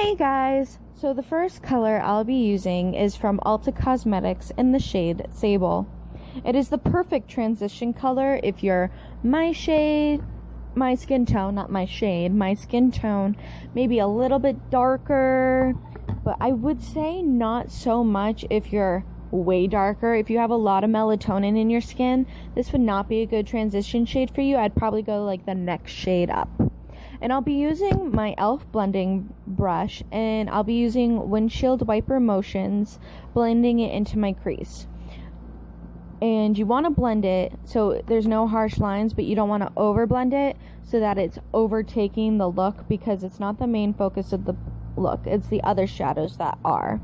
Hey guys! So the first color I'll be using is from Ulta Cosmetics in the shade Sable. It is the perfect transition color if you're my shade, my skin tone, not my shade, my skin tone, maybe a little bit darker, but I would say not so much if you're way darker. If you have a lot of melatonin in your skin, this would not be a good transition shade for you. I'd probably go like the next shade up. And I'll be using my e.l.f. blending brush, and I'll be using windshield wiper motions, blending it into my crease. And you want to blend it so there's no harsh lines, but you don't want to over blend it so that it's overtaking the look, because it's not the main focus of the look. It's the other shadows that are.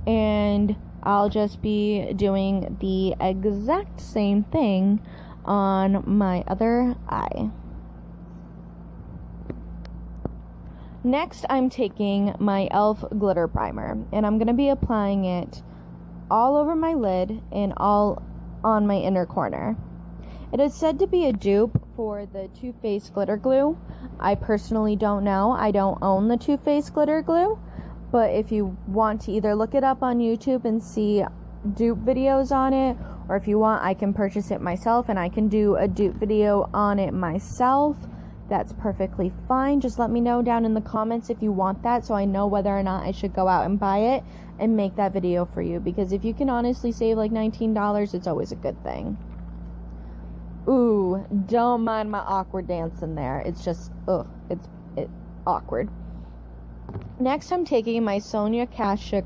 And I'll just be doing the exact same thing on my other eye. Next, I'm taking my e.l.f. glitter primer, and I'm going to be applying it all over my lid and all on my inner corner. It is said to be a dupe for the Too Faced glitter glue. I personally don't know. I don't own the Too Faced glitter glue, but if you want to either look it up on YouTube and see dupe videos on it, or if you want, I can purchase it myself and I can do a dupe video on it myself. That's perfectly fine. Just let me know down in the comments if you want that, so I know whether or not I should go out and buy it and make that video for you, because if you can honestly save like $19, it's always a good thing. Ooh, don't mind my awkward dance in there. It's just, it's awkward. Next, I'm taking my Sonia Kashuk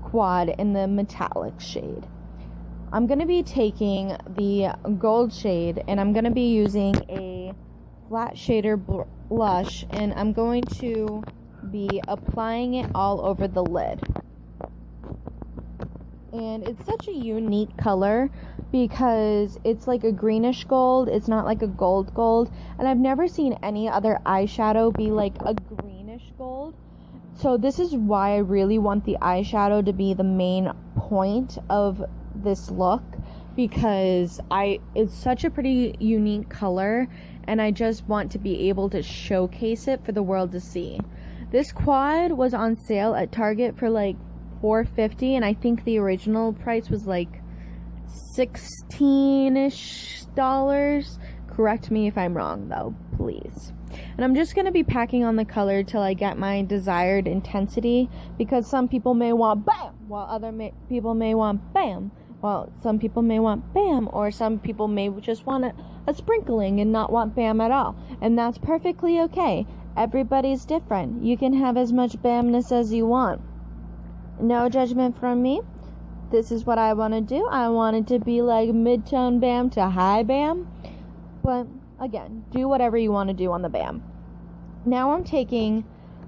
quad in the metallic shade. I'm going to be taking the gold shade, and I'm going to be using a flat shader blush, and I'm going to be applying it all over the lid. And it's such a unique color because it's like a greenish gold. It's not like a gold, and I've never seen any other eyeshadow be like a greenish gold. So this is why I really want the eyeshadow to be the main point of this look, because it's such a pretty unique color, and I just want to be able to showcase it for the world to see. This quad was on sale at Target for like $4.50, and I think the original price was like $16-ish. Correct me if I'm wrong though, please. And I'm just going to be packing on the color till I get my desired intensity, because some people may want bam, while other people may want bam. Well, some people may want bam, or some people may just want a sprinkling and not want bam at all. And that's perfectly okay. Everybody's different. You can have as much bamness as you want. No judgment from me. This is what I want to do. I want it to be like mid-tone bam to high bam. But again, do whatever you want to do on the bam. Now I'm taking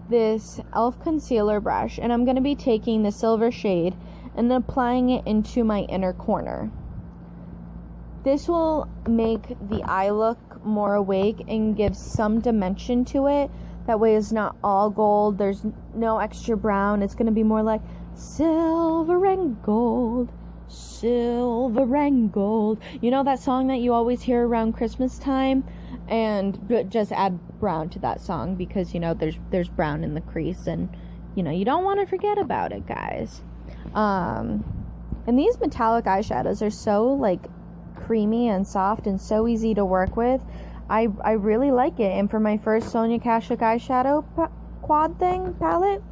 this e.l.f. concealer brush, and I'm going to be taking the silver shade and applying it into my inner corner. This will make the eye look more awake and give some dimension to it. That way it's not all gold. There's no extra brown. It's going to be more like silver and gold, silver and gold. You know that song that you always hear around Christmas time? And just add brown to that song, because, you know, there's brown in the crease, and, you know, you don't want to forget about it, guys. And these metallic eyeshadows are so like creamy and soft and so easy to work with. I really like it, and for my first Sonia Kashuk eyeshadow quad thing palette,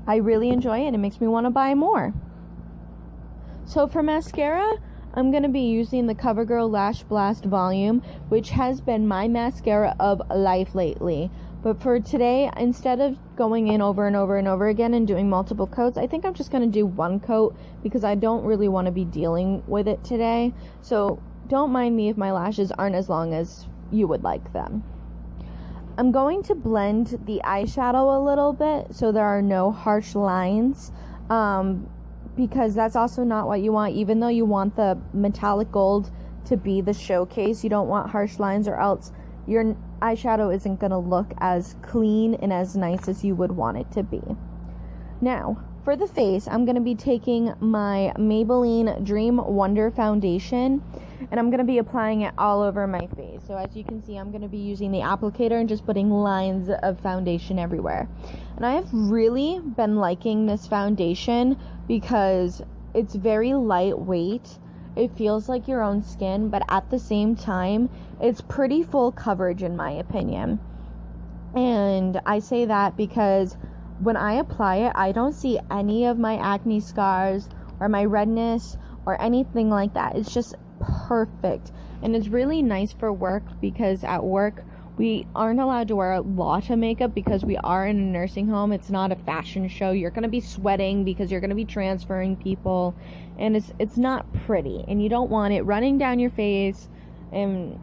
I really enjoy it. It makes me want to buy more. So for mascara, I'm going to be using the CoverGirl Lash Blast Volume, which has been my mascara of life lately. But for today, instead of going in over and over and over again and doing multiple coats, I think I'm just going to do one coat, because I don't really want to be dealing with it today. So don't mind me if my lashes aren't as long as you would like them. I'm going to blend the eyeshadow a little bit so there are no harsh lines, because that's also not what you want. Even though you want the metallic gold to be the showcase, you don't want harsh lines, or else your eyeshadow isn't going to look as clean and as nice as you would want it to be. Now, for the face, I'm going to be taking my Maybelline Dream Wonder Foundation, and I'm going to be applying it all over my face. So as you can see, I'm going to be using the applicator and just putting lines of foundation everywhere. And I have really been liking this foundation because it's very lightweight. It feels like your own skin, but at the same time, it's pretty full coverage in my opinion. And I say that because when I apply it, I don't see any of my acne scars or my redness or anything like that. It's just perfect. And it's really nice for work because at work we aren't allowed to wear a lot of makeup because we are in a nursing home. It's not a fashion show. You're going to be sweating because you're going to be transferring people, and it's not pretty, and you don't want it running down your face. And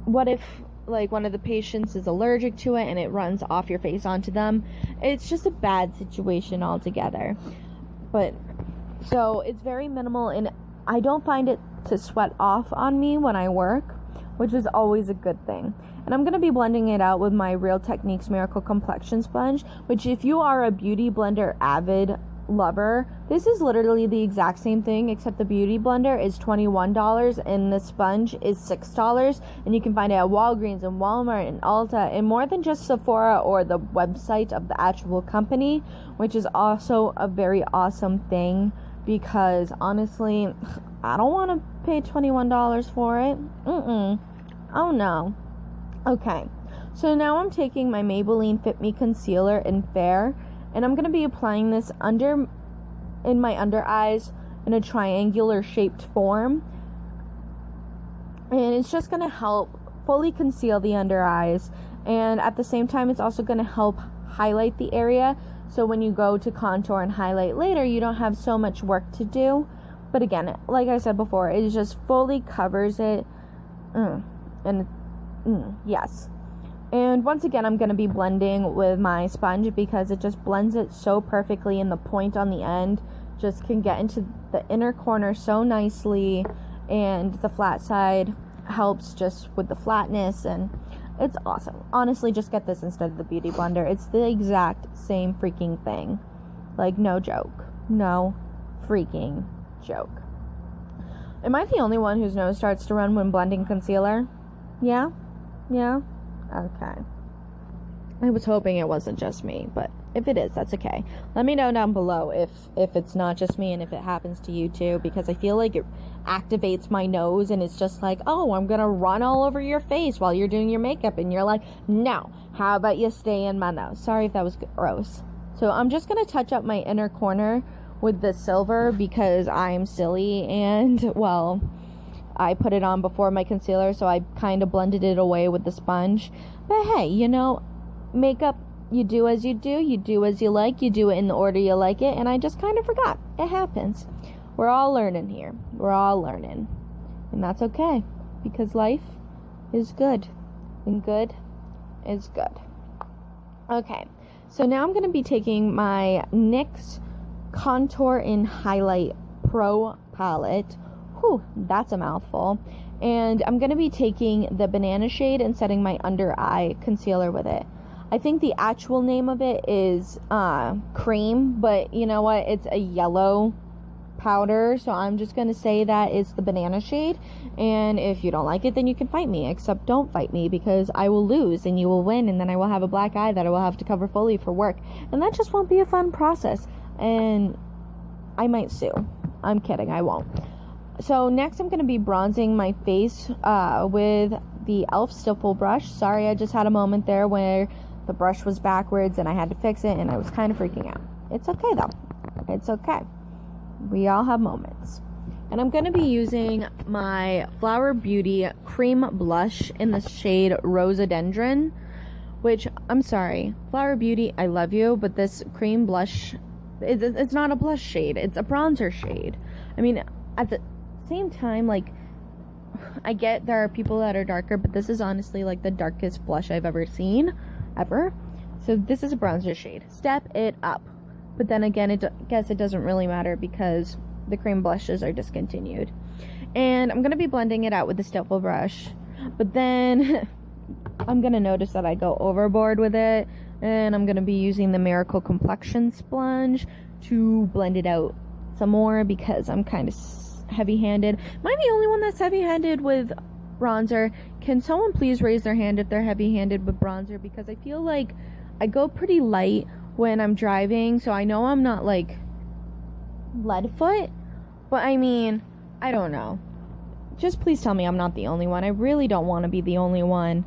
what if like one of the patients is allergic to it and it runs off your face onto them? It's just a bad situation altogether. But so it's very minimal, and I don't find it to sweat off on me when I work, which is always a good thing. And I'm going to be blending it out with my Real Techniques Miracle Complexion Sponge, which if you are a Beauty Blender avid lover, this is literally the exact same thing, except the Beauty Blender is $21 and the sponge is $6, and you can find it at Walgreens and Walmart and Ulta and more than just Sephora or the website of the actual company, which is also a very awesome thing because honestly, I don't want to pay $21 for it. Oh no. Okay, so now I'm taking my Maybelline Fit Me Concealer in Fair, and I'm going to be applying this in my under eyes in a triangular shaped form. And it's just going to help fully conceal the under eyes, and at the same time it's also going to help highlight the area, so when you go to contour and highlight later, you don't have so much work to do. But again, like I said before, it just fully covers it. Yes. And once again, I'm going to be blending with my sponge because it just blends it so perfectly, and the point on the end just can get into the inner corner so nicely, and the flat side helps just with the flatness, and it's awesome. Honestly, just get this instead of the Beauty Blender. It's the exact same freaking thing. Like, no joke. No freaking joke. Am I the only one whose nose starts to run when blending concealer? Yeah? Okay. I was hoping it wasn't just me, but if it is, that's okay. Let me know down below if it's not just me and if it happens to you too, because I feel like it activates my nose and it's just like, oh, I'm gonna run all over your face while you're doing your makeup, and you're like, no, how about you stay in my nose? Sorry if that was gross. So I'm just gonna touch up my inner corner with the silver because I'm silly, and well, I put it on before my concealer, so I kind of blended it away with the sponge. But hey, you know, makeup, you do as you do as you like, you do it in the order you like it, and I just kind of forgot. It happens. We're all learning here. We're all learning. And that's okay, because life is good, and good is good. Okay, so now I'm going to be taking my NYX Contour and Highlight Pro palette. Whew, that's a mouthful. And I'm going to be taking the banana shade and setting my under eye concealer with it. I think the actual name of it is cream, but you know what? It's a yellow powder, so I'm just going to say that it's the banana shade. And if you don't like it, then you can fight me. Except don't fight me, because I will lose and you will win, and then I will have a black eye that I will have to cover fully for work. And that just won't be a fun process. And I might sue. I'm kidding, I won't. So next I'm going to be bronzing my face with the e.l.f. stipple brush. Sorry, I just had a moment there where the brush was backwards and I had to fix it and I was kind of freaking out. It's okay though. It's okay. We all have moments. And I'm going to be using my Flower Beauty cream blush in the shade Rosodendron, which, I'm sorry, Flower Beauty, I love you, but this cream blush, it's not a blush shade. It's a bronzer shade. I mean, at the same time, like, I get there are people that are darker, but this is honestly like the darkest blush I've ever seen, ever. So this is a bronzer shade. Step it up. But then again, I guess it doesn't really matter because the cream blushes are discontinued. And I'm going to be blending it out with the stipple brush. But then I'm going to notice that I go overboard with it. And I'm going to be using the Miracle Complexion Sponge to blend it out some more because I'm kind of heavy-handed. Am I the only one that's heavy-handed with bronzer? Can someone please raise their hand if they're heavy-handed with bronzer? Because I feel like I go pretty light when I'm driving, so I know I'm not like lead foot, but I mean, I don't know. Just please tell me I'm not the only one. I really don't want to be the only one.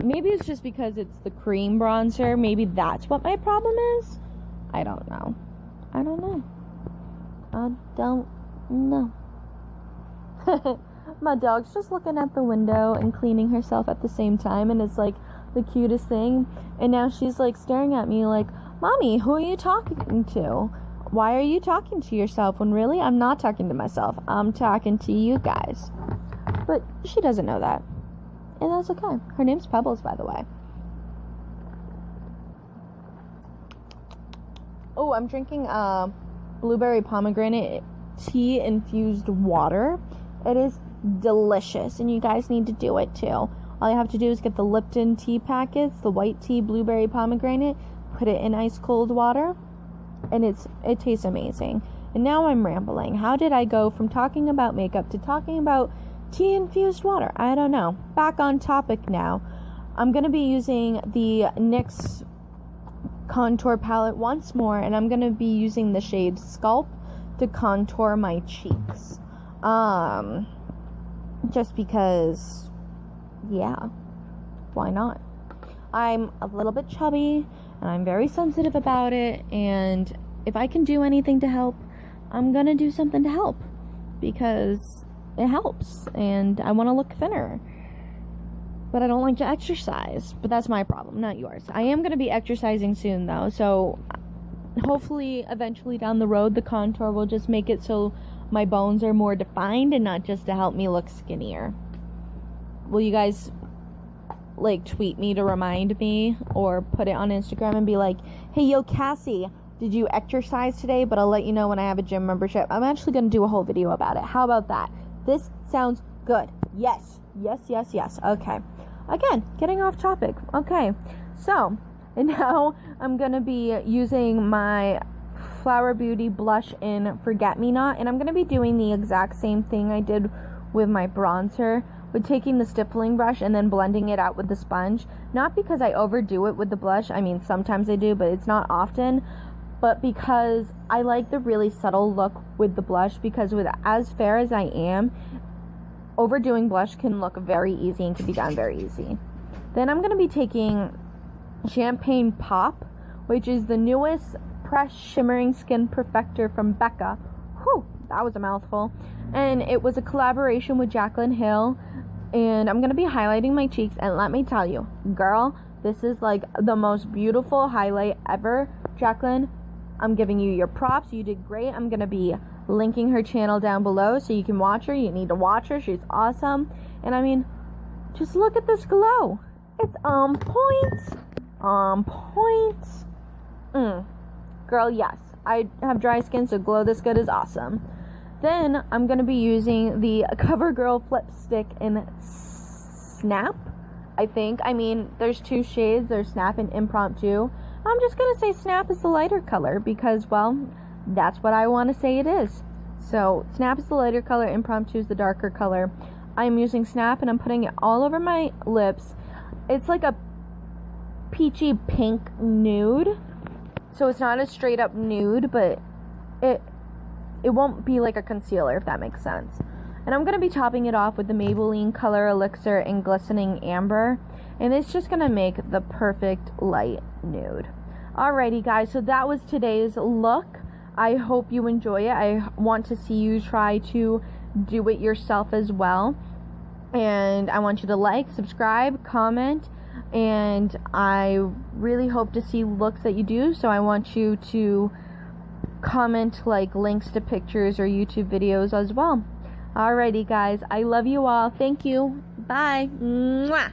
Maybe it's just because it's the cream bronzer. Maybe that's what my problem is. I don't know. I don't know. My dog's just looking at the window and cleaning herself at the same time, and it's like the cutest thing. And now she's like staring at me like, Mommy, who are you talking to? Why are you talking to yourself when really I'm not talking to myself? I'm talking to you guys. But she doesn't know that. And that's okay. Her name's Pebbles, by the way. Oh, I'm drinking blueberry pomegranate tea infused water. It is delicious, and you guys need to do it too. All you have to do is get the Lipton tea packets, the white tea blueberry pomegranate, put it in ice cold water, and it tastes amazing. And now I'm rambling. How did I go from talking about makeup to talking about tea infused water? I don't know. Back on topic now. I'm going to be using the NYX contour palette once more, and I'm going to be using the shade Sculpt to contour my cheeks. Just because, yeah, why not? I'm a little bit chubby, and I'm very sensitive about it, and if I can do anything to help, I'm gonna do something to help, because it helps, and I want to look thinner, but I don't like to exercise. But that's my problem, not yours. I am gonna be exercising soon, though, so hopefully eventually down the road the contour will just make it so my bones are more defined and not just to help me look skinnier. Will you guys like tweet me to remind me, or put it on Instagram and be like, hey, yo, Cassie, did you exercise today? But I'll let you know when I have a gym membership. I'm actually going to do a whole video about it. How about that? This sounds good. Yes. Okay. Again, getting off topic. Okay. So, and now I'm going to be using my Flower Beauty blush in Forget Me Not, and I'm going to be doing the exact same thing I did with my bronzer, with taking the stippling brush and then blending it out with the sponge. Not because I overdo it with the blush. I mean, sometimes I do, but it's not often. But because I like the really subtle look with the blush, because with as fair as I am, overdoing blush can look very easy and can be done very easy. Then I'm going to be taking Champagne Pop, which is the newest Press Shimmering Skin Perfector from Becca. Whew, that was a mouthful. And it was a collaboration with Jaclyn Hill. And I'm going to be highlighting my cheeks. And let me tell you, girl, this is like the most beautiful highlight ever. Jaclyn, I'm giving you your props. You did great. I'm going to be linking her channel down below so you can watch her. You need to watch her. She's awesome. And I mean, just look at this glow. It's on point. On point. Girl, yes. I have dry skin, so glow this good is awesome. Then I'm going to be using the CoverGirl Flip Stick in Snap, I think. I mean, there's two shades. There's Snap and Impromptu. I'm just going to say Snap is the lighter color because, well, that's what I want to say it is. So, Snap is the lighter color, Impromptu is the darker color. I'm using Snap and I'm putting it all over my lips. It's like a peachy pink nude. So it's not a straight up nude, but it won't be like a concealer, if that makes sense. And I'm going to be topping it off with the Maybelline Color Elixir in Glistening Amber. And it's just going to make the perfect light nude. Alrighty, guys. So that was today's look. I hope you enjoy it. I want to see you try to do it yourself as well. And I want you to like, subscribe, comment. And I really hope to see looks that you do. So I want you to comment like links to pictures or YouTube videos as well. Alrighty, guys. I love you all. Thank you. Bye. Mwah.